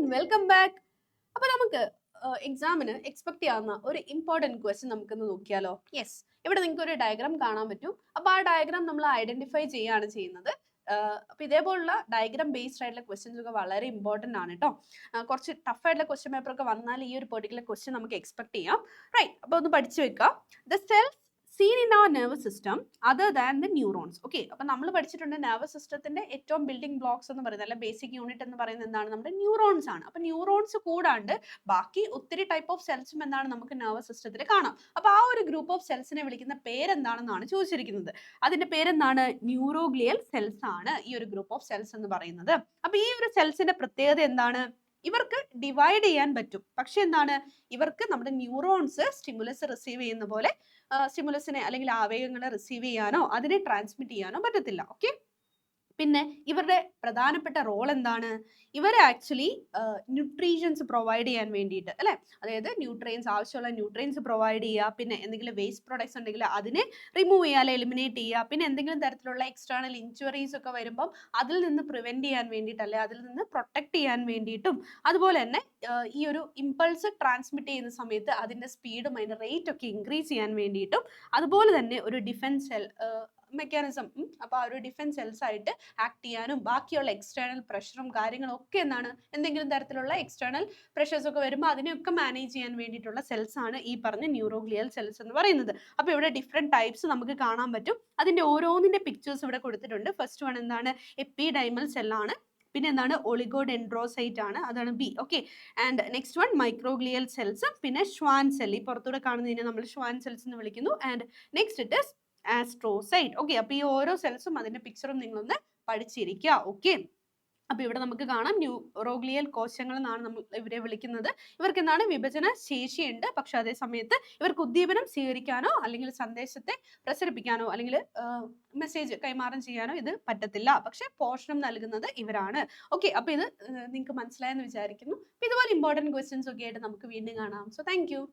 Welcome back. അപ്പൊ നമുക്ക് എക്സാമിന് എക്സ്പെക്ട് ചെയ്യാവുന്ന ഒരു ഇമ്പോർട്ടന്റ് ക്വസ്റ്റ്യൻ നമുക്കൊന്ന് നോക്കിയാലോ? യെസ്, ഇവിടെ നിങ്ങൾക്ക് ഒരു ഡയഗ്രാം കാണാൻ പറ്റും. അപ്പൊ ആ ഡയഗ്രാം നമ്മൾ ഐഡന്റിഫൈ ചെയ്യാണ് ചെയ്യുന്നത്. അപ്പൊ ഇതേപോലുള്ള ഡയഗ്രാം ബേസ്ഡ് ആയിട്ടുള്ള ക്വസ്റ്റ്യൻസ് ഒക്കെ വളരെ ഇമ്പോർട്ടന്റ് ആണ് കേട്ടോ. കുറച്ച് ടഫ് ആയിട്ടുള്ള ക്വസ്റ്റ്യൻ പേപ്പർ ഒക്കെ വന്നാൽ ഈ ഒരു പെർട്ടിക്കുലർ ക്വസ്റ്റ്യൻ നമുക്ക് എക്സ്പെക്ട് ചെയ്യാം. റൈറ്റ്, അപ്പൊ ഒന്ന് പഠിച്ചു വെക്കാം. The cells seen in our nervous system other than the neurons. Okay, അപ്പൊ നമ്മൾ പഠിച്ചിട്ടുണ്ട് നെർവസ് സിസ്റ്റത്തിന്റെ ഏറ്റവും ബിൽഡിംഗ് ബ്ലോക്സ് എന്ന് പറയുന്നത്, അല്ല ബേസിക് യൂണിറ്റ് എന്ന് പറയുന്നത് എന്താണ്? നമ്മുടെ ന്യൂറോൺസ് ആണ്. അപ്പൊ ന്യൂറോൺസ് കൂടാണ്ട് ബാക്കി ഒത്തിരി ടൈപ്പ് ഓഫ് സെൽസും എന്താണ് നമുക്ക് നെർവസ് സിസ്റ്റത്തിൽ കാണാം. അപ്പൊ ആ ഒരു ഗ്രൂപ്പ് ഓഫ് സെൽസിനെ വിളിക്കുന്ന പേരെന്താണെന്നാണ് ചോദിച്ചിരിക്കുന്നത്. അതിന്റെ പേരെന്താണ്? ന്യൂറോഗ്ലിയൽ സെൽസ് ആണ് ഈ ഒരു ഗ്രൂപ്പ് ഓഫ് സെൽസ് എന്ന് പറയുന്നത്. അപ്പൊ ഈ ഒരു സെൽസിന്റെ പ്രത്യേകത എന്താണ്? ഇവർക്ക് ഡിവൈഡ് ചെയ്യാൻ പറ്റും. പക്ഷെ എന്താണ്, ഇവർക്ക് നമ്മുടെ ന്യൂറോൺസ് സ്റ്റിമുലസ് റിസീവ് ചെയ്യുന്ന പോലെ സ്റ്റിമുലസിനെ അല്ലെങ്കിൽ ആവേഗങ്ങളെ റിസീവ് ചെയ്യാനോ അതിനെ ട്രാൻസ്മിറ്റ് ചെയ്യാനോ പറ്റത്തില്ല. ഓക്കെ, പിന്നെ ഇവരുടെ പ്രധാനപ്പെട്ട റോൾ എന്താണ്? ഇവർ ആക്ച്വലി ന്യൂട്രീഷൻസ് പ്രൊവൈഡ് ചെയ്യാൻ വേണ്ടിയിട്ട്, അല്ലെ, അതായത് ന്യൂട്രിയൻസ്, ആവശ്യമുള്ള ന്യൂട്രിയൻസ് പ്രൊവൈഡ് ചെയ്യുക, പിന്നെ എന്തെങ്കിലും വേസ്റ്റ് പ്രോഡക്ട്സ് ഉണ്ടെങ്കിൽ അതിനെ റിമൂവ് ചെയ്യുക, അല്ലെ എലിമിനേറ്റ് ചെയ്യുക, പിന്നെ എന്തെങ്കിലും തരത്തിലുള്ള എക്സ്റ്റേണൽ ഇഞ്ചുറീസ് ഒക്കെ വരുമ്പം അതിൽ നിന്ന് പ്രിവെന്റ് ചെയ്യാൻ വേണ്ടിയിട്ട്, അല്ലെ അതിൽ നിന്ന് പ്രൊട്ടക്ട് ചെയ്യാൻ വേണ്ടിയിട്ടും, അതുപോലെ തന്നെ ഈ ഒരു ഇമ്പൾസ് ട്രാൻസ്മിറ്റ് ചെയ്യുന്ന സമയത്ത് അതിന്റെ സ്പീഡും അതിന്റെ റേറ്റ് ഒക്കെ ഇൻക്രീസ് ചെയ്യാൻ വേണ്ടിയിട്ടും, അതുപോലെ തന്നെ ഒരു ഡിഫൻസ് മെക്കാനിസം, അപ്പൊ ആ ഒരു ഡിഫൻസ് സെൽസ് ആയിട്ട് ആക്ട് ചെയ്യാനും, ബാക്കിയുള്ള എക്സ്റ്റേണൽ പ്രഷറും കാര്യങ്ങളും ഒക്കെ എന്താണ്, എന്തെങ്കിലും തരത്തിലുള്ള എക്സ്റ്റേണൽ പ്രഷേഴ്സ് ഒക്കെ വരുമ്പോൾ അതിനെയൊക്കെ മാനേജ് ചെയ്യാൻ വേണ്ടിയിട്ടുള്ള സെൽസ് ആണ് ഈ പറഞ്ഞ ന്യൂറോഗ്ലിയൽ സെൽസ് എന്ന് പറയുന്നത്. അപ്പൊ ഇവിടെ ഡിഫറെന്റ് ടൈപ്സ് നമുക്ക് കാണാൻ പറ്റും. അതിന്റെ ഓരോന്നിന്റെ പിക്ചേഴ്സ് ഇവിടെ കൊടുത്തിട്ടുണ്ട്. ഫസ്റ്റ് വൺ എന്താണ്? എപ്പിഡൈമൽ സെല്ലാണ്. പിന്നെ എന്താണ്? ഒളിഗോഡെൻഡ്രോസൈറ്റ് ആണ്, അതാണ് B. Okay, and next one microglial cells, പിന്നെ ഷ്വാൻ സെൽ, ഈ പുറത്തൂടെ കാണുന്നതിനെ നമ്മൾ ഷ്വാൻ സെൽസ് എന്ന് വിളിക്കുന്നു. And next it is astrocyte. Okay, അപ്പൊ ഈ ഓരോ സെൽസും അതിന്റെ പിക്ചറും നിങ്ങളൊന്ന് പഠിച്ചിരിക്കുക. ഓക്കെ, അപ്പൊ ഇവിടെ നമുക്ക് കാണാം ന്യൂറോഗ്ലിയൽ കോശങ്ങൾ എന്നാണ് നമ്മൾ ഇവരെ വിളിക്കുന്നത്. ഇവർക്ക് എന്താണ്? വിഭജന ശേഷിയുണ്ട്. പക്ഷെ അതേ സമയത്ത് ഇവർക്ക് ഉദ്ദീപനം സ്വീകരിക്കാനോ അല്ലെങ്കിൽ സന്ദേശത്തെ പ്രസരിപ്പിക്കാനോ അല്ലെങ്കിൽ മെസ്സേജ് കൈമാറ്റം ചെയ്യാനോ ഇത് പറ്റത്തില്ല. പക്ഷെ പോഷണം നൽകുന്നത് ഇവരാണ്. ഓക്കെ, അപ്പൊ ഇത് നിങ്ങൾക്ക് മനസ്സിലായെന്ന് വിചാരിക്കുന്നു. ഇതുപോലെ ഇമ്പോർട്ടന്റ് ക്വസ്റ്റ്യൻസ് ഒക്കെ ആയിട്ട് നമുക്ക് വീണ്ടും കാണാം. So thank you.